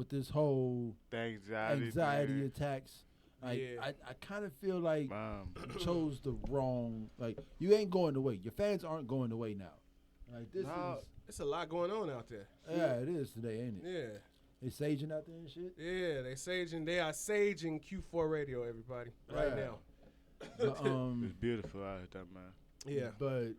with this whole The anxiety man. attacks. Like Yeah. I kind of feel like Mom. you chose the wrong. Like you ain't going away. Your fans aren't going away now. Like this No. is. It's a lot going on out there. Yeah, it is today, ain't it? Yeah. They saging out there and shit. Yeah, they are saging Q4 radio, everybody, right Yeah. now. But, It's beautiful out here, man. Yeah. But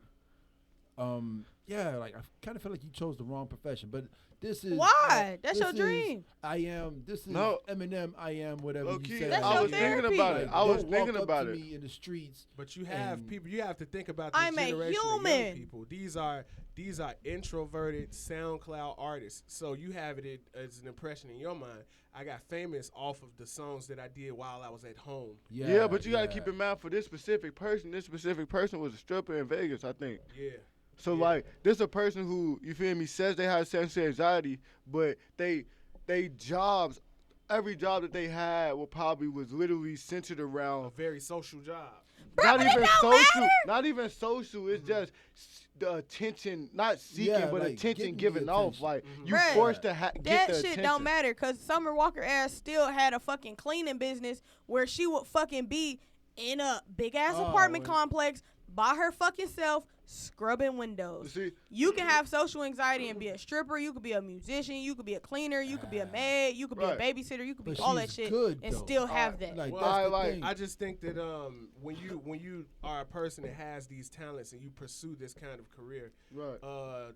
yeah, like I kind of feel like you chose the wrong profession. But this is Why? That's this your is- dream. I am. This is No. Eminem. I am whatever Low you key, say. That's I your was thinking therapy. about it. I was Don't thinking walk about up it. to me in the streets. But you have And- people. You have to think about this I'm a generation of young human. people. These are introverted SoundCloud artists. So you have it as an impression in your mind. I got famous off of the songs that I did while I was at home. Yeah, but you gotta keep in mind for this specific person. This specific person was a stripper in Vegas, I think. Yeah. So Yeah. like, this a person who, you feel me, says they have sensory anxiety, but they jobs, every job that they had was literally centered A around very social job. not but it even don't social, matter. not even social. It's just the attention, not seeking, Yeah, but like, attention getting the given off. attention. Like you Bruh, forced to get That the shit attention. don't matter because Summer Walker ass still had a fucking cleaning business where she would fucking be in a big ass Oh, apartment well. complex by her fucking self scrubbing You windows. see, You can have social anxiety and be a stripper. You could be a musician. You could be a cleaner. You could be a maid. You could be a Right. babysitter. You could be But all that she's shit good, and though. still have that. Like Well, that's I the like- thing. I just think that when you are a person that has these talents and you pursue this kind of career, right?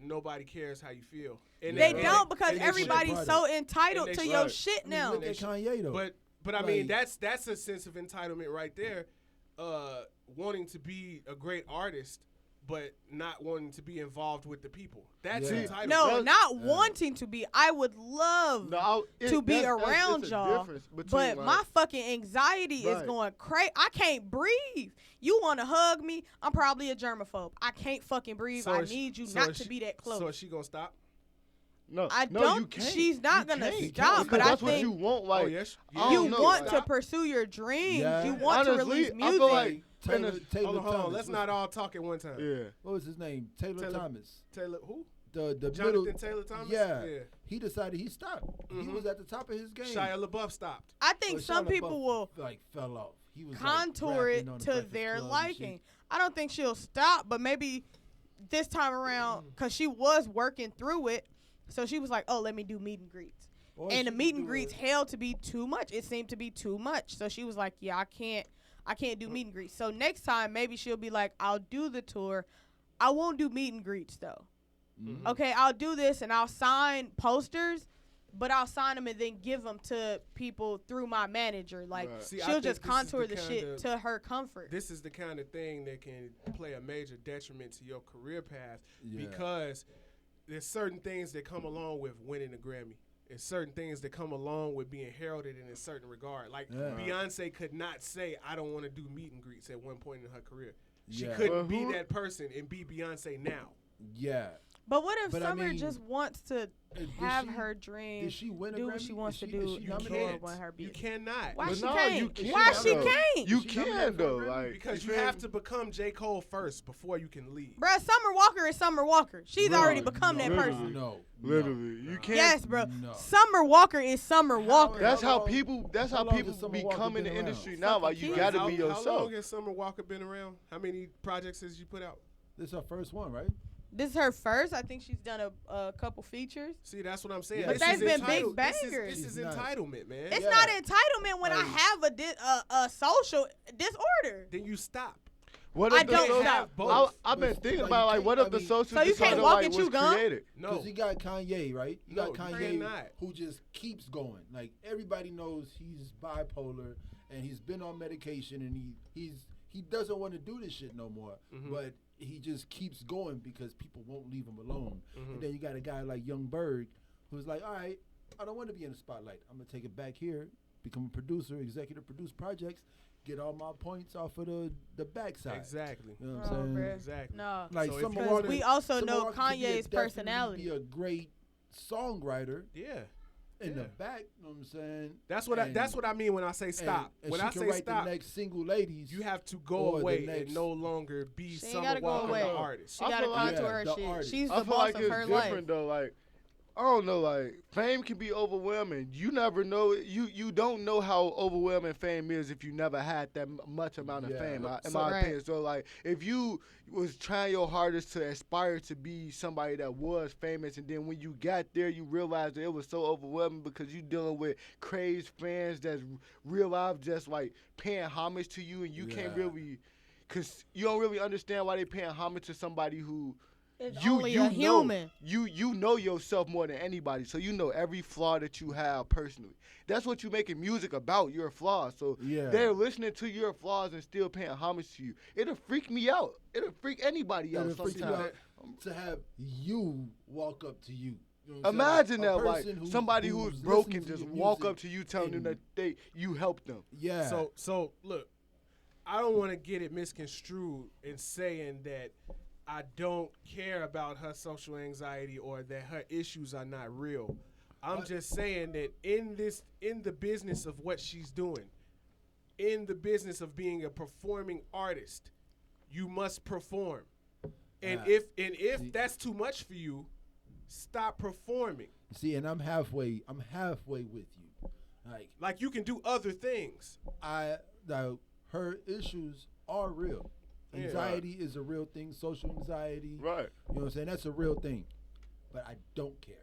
nobody cares how you feel. And They and- don't because and they everybody's should- so entitled and to they your should. shit I mean, now. look at Kanye though. But I mean Like- that's a sense of entitlement right there. Wanting to be a great artist, but not wanting to be involved with the people. That's Yeah. entitlement. No, That's- not wanting to be. I would love to be that's around it's a y'all, difference between, but like, my fucking anxiety is Right. going crazy. I can't breathe. You want to hug me? I'm probably a germaphobe. I can't fucking breathe. So I is- need you so not is to she- be that close. So is she gonna stop? no, I no, don't. You can't. She's not You gonna can't. stop, Because but I that's what think you want. Like, oh yes. I you don't know, want like- to pursue your dreams. Yeah. You want to Honestly, release I music. feel like Taylor, and Taylor Hold on. Thomas. Let's not all talk at one time. yeah. What was his name? Taylor Thomas. Taylor who? The Jonathan middle. Taylor Thomas. Yeah. Yeah. He decided he stopped. He Mhm. was at the top of his game. Shia LaBeouf stopped. I think But some Shia people LaBeouf, will like fell off. He was contour like, it rapping on the to Breakfast their Club and liking. shit. I don't think she'll stop, but maybe this time around, because she was working through it, so she was like, "Oh, let me do meet and greets." Or And she the meet could and do greets a- held to be too much. It seemed to be too much. So she was like, "Yeah, I can't do meet and greets." So next time, maybe she'll be like, "I'll do the tour. I won't do meet and greets though. Mhm. Okay, I'll do this and I'll sign posters." But I'll sign them and then give them to people through my manager. Like, Right. See, I she'll think just this is contour the the shit kinda- to her comfort. This is the kind of thing that can play a major detriment to your career path Yeah. because there's certain things that come along with winning a Grammy. There's certain things that come along with being heralded in a certain regard. Like Yeah. Beyonce could not say, "I don't want to do meet and greets" at one point in her career. She Yeah. couldn't Well, be who- that person and be Beyonce now. Yeah. But what if But I Summer mean, just wants to Did have she- her Did dreams, she win a do Grammy? what she wants Is to she- do, is she and You nominated? control can't. what her You business. cannot. Why But she no, can't? you can't, Why she though. can't? You She can nominated for a though, Grammy? like Because you you feel have me? to become J. Cole first before you can leave. Bruh, Summer Walker is Summer Walker. She's Bro, already become that literally. person. No. Literally, no. you can't. Yes, bro. No. Summer Walker is Summer Walker. That's How how long- people. That's how how long people has Summer Walker become in the been around? industry now. Like you Fucking got to how, be How yourself. long has Summer Walker been around? How many projects has you put out? This is her first one, right? This is her first. I think she's done a couple features. See, that's what I'm saying. Yeah, But This that's is been big entitled- bangers. This is She's not. entitlement, man. It's Yeah. not entitlement when I Like- have a social disorder. Then you stop. What I if the don't social- stop. both. I've been But- thinking but about you like can't- what I if the mean- social So you can't disorder walk like and was chew gum? created? No. Because you got Kanye, right? You No, got you Kanye cannot. who just keeps going. Like everybody knows he's bipolar and he's been on medication and he doesn't want to do this shit no more. Mhm. But he just keeps going because people won't leave him alone. Mhm. And then you got a guy like Young Berg who's like, all right, I don't want to be in the spotlight. I'm gonna take it back here, become a producer, executive produce projects, get all my points off of the backside. Exactly. You know what Oh, I'm saying? bruh. Exactly. No. Like So if Summer you Because Walker, we also Summer know Walker could Kanye's definitely personality. Be a great songwriter Yeah. in the Yeah. back. You know what I'm saying? That's what And- I mean when I say stop. And When she I can say write stop, the next single, ladies. you have to go or the away next- and no longer be She ain't Summer gotta go Walker away. the artist. She I gotta feel like- contour Yeah, her the shit. artist. She's I the feel boss like of it's her different life. though. Like I don't know, like fame can be overwhelming. You never know. You don't know how overwhelming fame is if you never had that much amount of Yeah. fame. In So- my Right. opinion, so like if you was trying your hardest to aspire to be somebody that was famous, and then when you got there, you realized that it was so overwhelming because you dealing with crazed fans that's real life just like paying homage to you, and you can't Yeah. really, cause you don't really understand why they paying homage to somebody who. It's You only you a know human. you know yourself more than anybody, so you know every flaw that you have personally. That's what you making music about, your flaws. So Yeah. they're listening to your flaws and still paying homage to you. It'll freak me out. It'll freak anybody out It'll freak you sometimes. out to have you walk up to you. You know what I'm saying? Imagine A that, like person somebody who's broken listening to just your walk music up to you telling them and- that you helped them. Yeah. So look, I don't want to get it misconstrued in saying that I don't care about her social anxiety or that her issues are not real. I'm just saying that in the business of what she's doing, in the business of being a performing artist, you must perform. And Yeah. if See- that's too much for you, stop performing. See, and I'm halfway with you. Like you can do other things. Now her issues are real. Yeah. Anxiety is a real thing. Social anxiety. Right. You know what I'm saying? That's a real thing. But I don't care.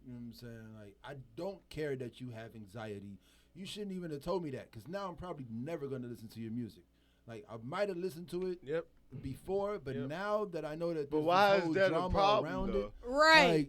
You know what I'm saying? Like, I don't care that you have anxiety. You shouldn't even have told me that, because now I'm probably never going to listen to your music. Like, I might have listened to it Yep. before, but Yep. now that I know that But there's why this is whole that a drama problem, around though? it, Right. like,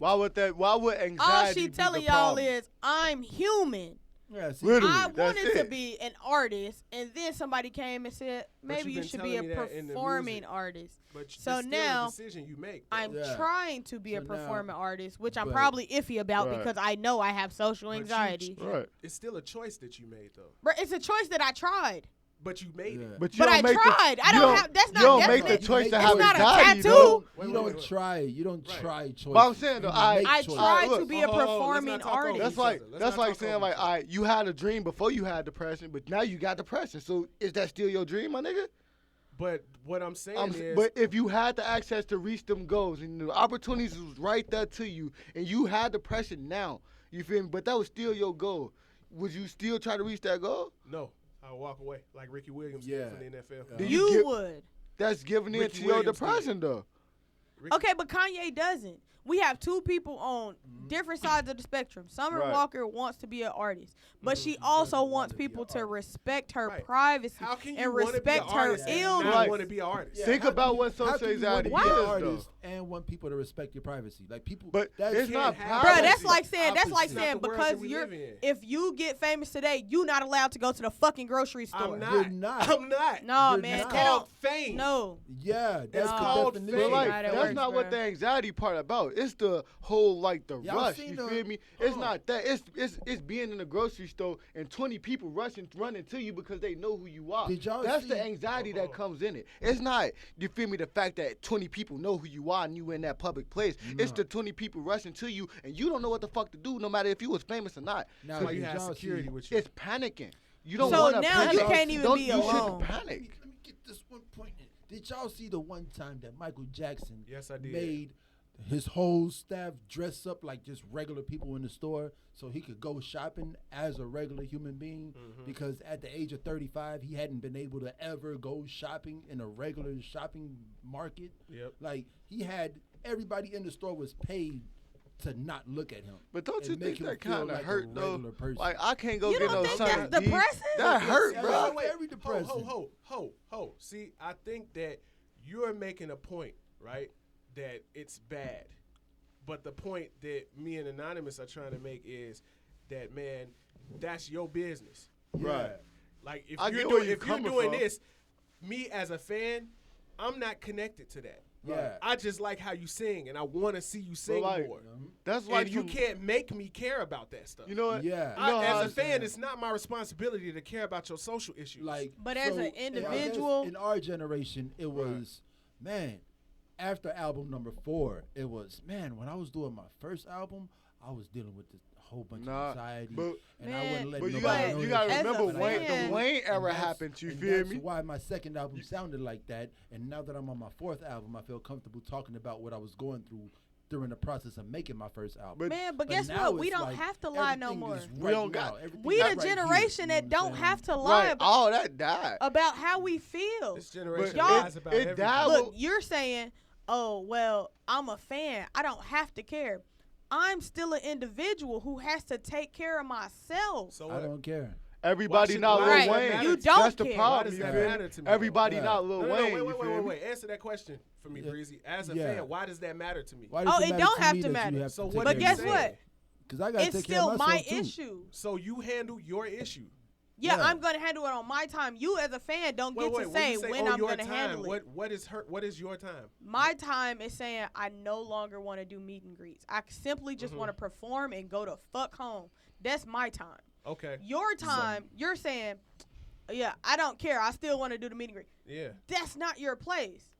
Why would anxiety All she be telling the y'all problem? is, I'm human. yeah, see, Literally. I that's wanted to it. be an artist, and then somebody came and said, maybe you've you been should be a telling me that in the performing music. artist. But So it's still now, a decision you make. though. I'm Yeah. trying to be a So now- performing artist, which I'm but- probably iffy about Right. because I know I have social But you- anxiety. Right. It's still a choice that you made though. But it's a choice that I tried. But you made Yeah. it. But you But don't I make tried. I you don't have- that's not You don't make the definite. choice to It's have not a anxiety. tattoo. though. Wait, you wait, don't wait, wait. try. You don't Right. try choices. But I'm saying, though, You I- make I choices. tried look. to be a Hold on, let's not performing talk over artist. That's each like other. Let's that's not like talk saying over like, each all other. right, you had a dream before you had depression, but now you got depression. So is that still your dream, my nigga? But what I'm saying is, But if you had the access to reach them goals and the opportunities was right there to you, and you had depression now, you feel me? But that was still your goal. Would you still try to reach that goal? no, I'll walk away like Ricky Williams Yeah. did from the NFL. Yeah. Do You get- would. That's giving in Ricky to your Williams depression, though. Ricky- Okay, but Kanye doesn't. We have two people on different sides of the spectrum. Summer Right. Walker wants to be an artist, but she also wants people to respect her Right. privacy How can you and want to be an respect her artist and illness. not Right. want to be an artist? Yeah, Think how about can what you- social how can you anxiety want to be is, an though. artist and want people to respect your privacy. Like people, But that's it's not can't have Bro, privacy. that's like saying It's not the world because that we you're live in. if you get famous today, you're not allowed to go to the fucking grocery store. I'm not. You're not. I'm not. No, You're man, not. they Called don't. fame. No, yeah, that's the called definition. But fame. like, How that that's works, not what bro. the anxiety part about. It's the whole like the Y'all rush. seen You the- feel me? It's not that. It's being in the grocery store and 20 people running to you because they know who you are. Did y'all That's see- the anxiety that comes in it. It's not, you feel me, the fact that 20 people know who you are and you in that public place. It's No. the 20 people rushing to you and you don't know what the fuck to do, no matter if you was famous or not. Now, That's why you did have y'all security see- with you. It's panicking. You don't So want to now panic. you can't even be You alone. shouldn't Let panic. me get this one point in. Did y'all see the one time that Michael Jackson Yes, I did. made his whole staff dress up like just regular people in the store so he could go shopping as a regular human being? Mm-hmm. Because at the age of 35, he hadn't been able to ever go shopping in a regular shopping market. Yep. Like, he had everybody in the store was paid to not look at him. But don't and you make think him that feel kind of like a hurt though? regular person. Like I can't go You get don't no think Sunny that's D. depressing? That hurt, Yeah, bro. wait, very depressing. Ho. See, I think that you're making a point, right? That it's bad. But the point that me and Anonymous are trying to make is that, man, that's your business. Right. Like if I you're get where doing you if you're coming doing from. this, me as a fan, I'm not connected to that. Yeah. I just like how you sing, and I want to see you sing like, more. That's why And you can't make me care about that stuff. You know what? Yeah. You know how As a fan, saying? it's not my responsibility to care about your social issues. Like, But as an I guess individual- in our generation, it was, man, after album number 4, it was, man, when I was doing my first album, I was dealing with this whole bunch Nah, of anxiety, but- and Man, I wasn't letting But you nobody gotta, know you that gotta shit. as a remember Wayne, fan- the Wayne era And happened. You and feel that's me? why my second album sounded like that. And now that I'm on my 4th album, I feel comfortable talking about what I was going through during the process of making my first album. Man, but But guess now what? We it's don't like have to lie no everything more. is We don't right got- now. Everything We is the right here, generation you know that what I'm don't saying? have to lie Right, all that died. about how we feel. This generation Y'all- lies about it everything. died. Look, you're saying, oh, well, I'm a fan. I don't have to care. I'm still an individual who has to take care of myself. So I what? don't care. Everybody should- not why Lil does that Wayne. matter? You don't That's the care. Why problem. does You that feel matter me? to me? Everybody Yeah. not Lil No, Wayne. wait, you wait, feel wait, me? wait. Answer that question for me, Yeah. Breezy. As a Yeah. fan, why does that matter to me? Why does Oh, it it matter don't to have me to that matter. you have So to what take But care are of you guess yourself? saying? what? Because I gotta It's take care of still my myself too. issue. So you handle your issue. Yeah, Yeah. I'm gonna handle it on my time. You, as a fan, don't get to when say you say, when oh, I'm your gonna time, handle it. What is your time? My time is saying I no longer want to do meet and greets. I simply just want to perform and go to fuck home. That's my time. Okay. Your time, you're saying, yeah, I don't care. I still want to do the meet and greet. Yeah. That's not your place.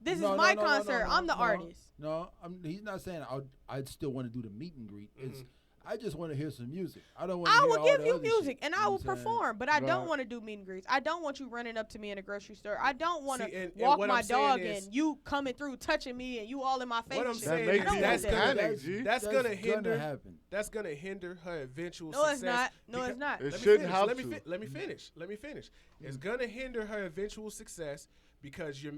This No, is no, my no, no, concert. no, I'm the no. artist. No, he's not saying I'd still want to do the meet and greet. It's Mhm. I just want to hear some music. I don't want. I hear will all give the you other music shit, and you I know will what I'm saying? perform, but I don't Right. want to do meet and greets. I don't want you running up to me in a grocery store. I don't want See, to and walk what my I'm saying dog is- and you coming through touching me and you all in my face. What I'm and shit. saying That is makes me that's that. gonna panic, G. that's gonna hinder happen. that's gonna hinder her eventual No, success. it's not. No, because- it's not. It Let me shouldn't finish. have Let me to. let me finish. Let me finish. It's gonna hinder her eventual success because you're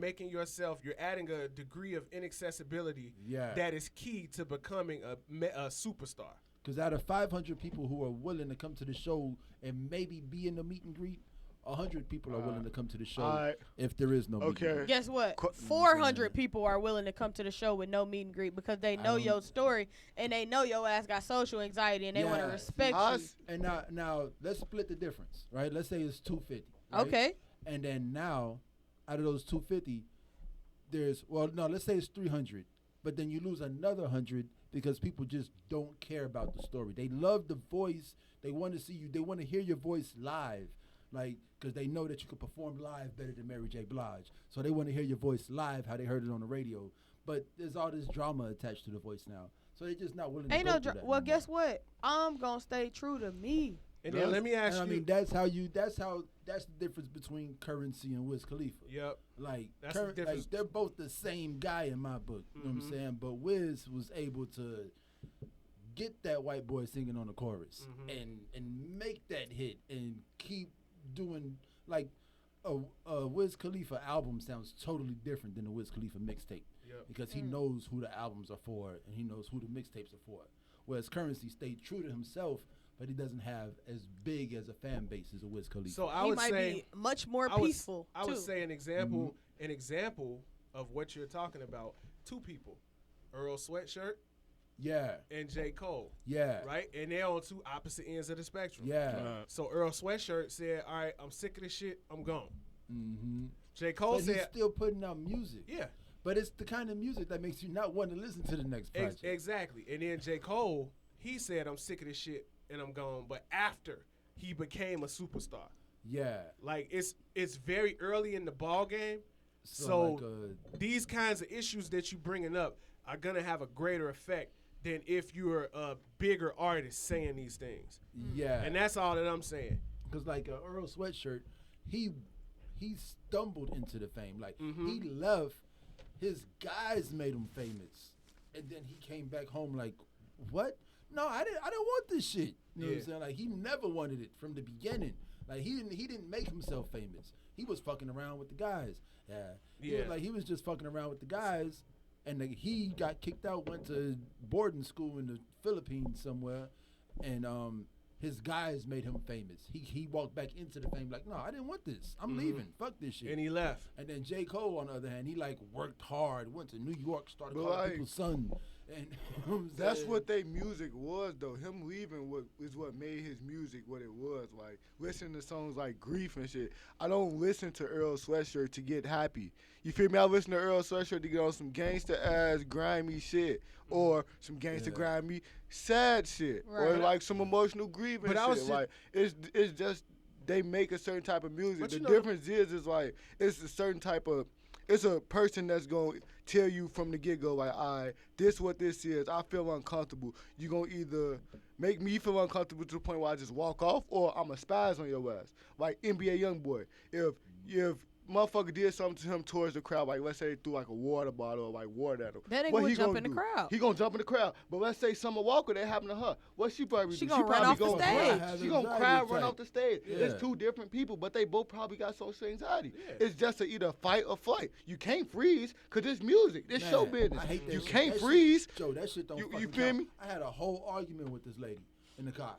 adding a degree of inaccessibility Yeah. that is key to becoming a superstar. Because out of 500 people who are willing to come to the show and maybe be in the meet and greet, 100 people are willing to come to the show alright. if there is no meet and Okay. greet. Guess what? Qu- 400 people are willing to come to the show with no meet and greet because they know don't- your story and they know your ass got social anxiety and they want to Yeah. respect you. Us, And now let's split the difference, right? Let's say it's 250. Right? Okay. And then now, out of those 250, let's say it's 300, but then you lose another 100 because people just don't care about the story. They love the voice. They want to see you. They want to hear your voice live, like because they know that you can perform live better than Mary J. Blige. So they want to hear your voice live, how they heard it on the radio. But there's all this drama attached to the voice now, so they're just not willing. Ain't to go no through dr- that well, no guess what? I'm gonna stay true to me. And then let me ask and I you. mean, that's the difference between Currency and Wiz Khalifa. Yep. Like, That's the difference. like they're both the same guy in my book. You know what I'm Mhm. saying? But Wiz was able to get that white boy singing on the chorus and make that hit and keep doing like a Wiz Khalifa album sounds totally different than a Wiz Khalifa mixtape Yep. because he knows who the albums are for and he knows who the mixtapes are for. Whereas Currency stayed true to himself, but he doesn't have as big as a fan base as a Wiz Khalifa. So I He would might say be much more I would- peaceful. I would too. say an example of what you're talking about. Two people, Earl Sweatshirt yeah, and J. Cole, yeah, right? And they're on two opposite ends of the spectrum. yeah. So Earl Sweatshirt said, "All right, I'm sick of this shit. I'm gone." Mm-hmm. J. Cole But he's said, still putting out music. "Yeah, But it's the kind of music that makes you not want to listen to the next project. exactly." And then J. Cole, he said, "I'm sick of this shit and I'm gone." But after he became a superstar, Yeah. like it's very early in the ball game. So, like, These kinds of issues that you bringing up are gonna have a greater effect than if you're a bigger artist saying these things. yeah. And that's all that I'm saying. Because like Earl Sweatshirt, he stumbled into the fame. Like he left, his guys made him famous, and then he came back home like, what? No, I didn't want this shit. You know what I'm Yeah. saying? Like he never wanted it from the beginning. Like he didn't make himself famous. He was fucking around with the guys. Yeah. He was just fucking around with the guys, and he got kicked out. Went to boarding school in the Philippines somewhere, and his guys made him famous. He walked back into the fame like, no, I didn't want this. I'm leaving. Fuck this shit. And he left. And then J. Cole, on the other hand, he like worked hard, went to New York, started But, calling like, people son. And you know what I'm that's saying? what they music was though. Him leaving is what made his music what it was. Like listening to songs like Grief and shit. I don't listen to Earl Sweatshirt to get happy. You feel me? I listen to Earl Sweatshirt to get on some gangster ass grimy shit or some gangster grimy sad shit or Right. like some emotional grieving But I shit. was just- Like it's just they make a certain type of music. But The you know- difference is like it's a certain type of. It's a person that's going to tell you from the get-go, like, all right, this what this is. I feel uncomfortable. You're going to either make me feel uncomfortable to the point where I just walk off, or I'm a spaz on your ass. Like NBA Youngboy. If motherfucker did something to him towards the crowd, like let's say they threw like a water bottle or like water at him. That nigga what would he jump gonna in the do? crowd. He gonna jump in the crowd. But let's say Summer Walker, that happened to her. What she probably She do? gonna run off the gonna stage. cry. She gonna cry, run off the stage. It's two different people, but they both probably got social anxiety. Yeah. It's just either fight or flight. You can't freeze because it's music. It's show business. I hate that You shit. can't That freeze. Shit, Joe, that shit don't You fucking feel count. me? I had a whole argument with this lady in the car.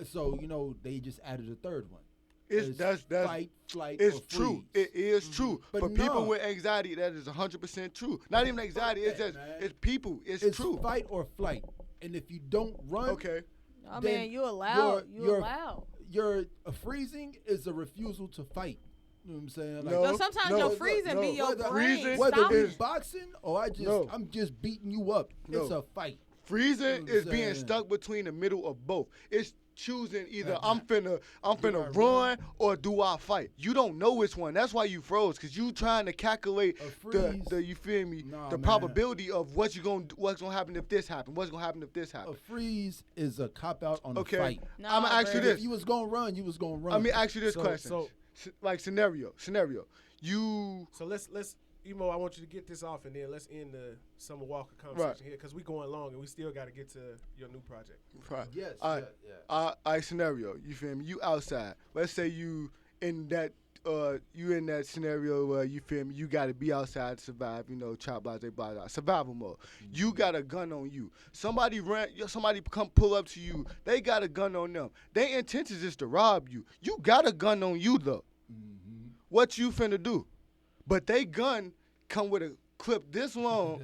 So, they just added a third one. It's that's fight, flight, it's or true. freeze. It is true. But For people no. with anxiety, that is 100% true. Not even anxiety. It's that, just man. it's people. It's It's true. fight or flight. And if you don't run, Okay. Oh then man, you allowed. You you're- allowed. your freezing is a refusal to fight. You know what I'm saying? Like, No. So sometimes no, your look, freezing be no. your Whether- brain. freezing- whether stopping. it's boxing or No. I'm just beating you up. It's No. a fight. Freezing You know what is I'm being saying? stuck between the middle of both. It's choosing either Yeah. I'm finna I run or do I fight. You don't know which one. That's why you froze, cause you trying to calculate A freeze. the you feel me Nah, the man. probability of what's gonna happen if this happen. What's gonna happen if this A happen? freeze is a cop out on Okay. a fight. Nah, I'm gonna ask you bruh. this. If you was gonna run, you was gonna run. Let me ask you this So- question. so- Like scenario. You So let's Emo, I want you to get this off, and then let's end the Summer Walker conversation here, because we going long, and we still got to get to your new project. right. yes. All right. Yeah. Scenario. You feel me? You outside. Let's say you in that scenario where you feel me, you gotta be outside to survive, chop blase blah, survival mode. You got a gun on you. Somebody come pull up to you, they got a gun on them. Their intention is to rob you. You got a gun on you though. Mm-hmm. What you finna do? But they gun come with a clip this long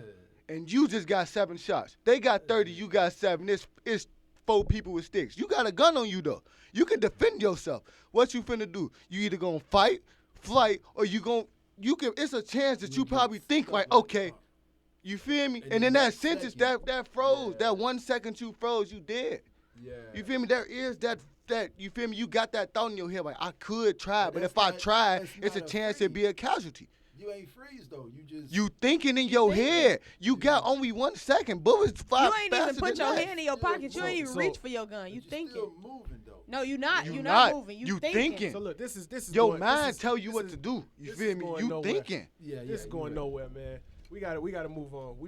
and you just got 7 shots. They got 30, you got 7. It's 4 people with sticks. You got a gun on you though. You can defend yourself. What you finna do? You either gonna fight, flight, or it's a chance that you probably think like, okay, you feel me? And And in in that that sentence, second, that froze, yeah. that 1 second you froze, you dead. Yeah. You feel me? There is that you feel me? You got that thought in your head like, I could try, but that's if I not- try, that's it's a not a chance it'd be a casualty. You ain't freeze though. You just You thinking in your head. You got only 1 second. Bullets fly You ain't even faster put than your that. hand in your pocket. You ain't even so- reach for your gun. but You you thinking. still moving though. No, you not. You You not. not moving. You thinking. thinking. So look, this is Your going, mind this is- tell you this what is- to do. You this feel is me? going You nowhere. thinking. Yeah, yeah. This is you going right. nowhere, man. We got to move on.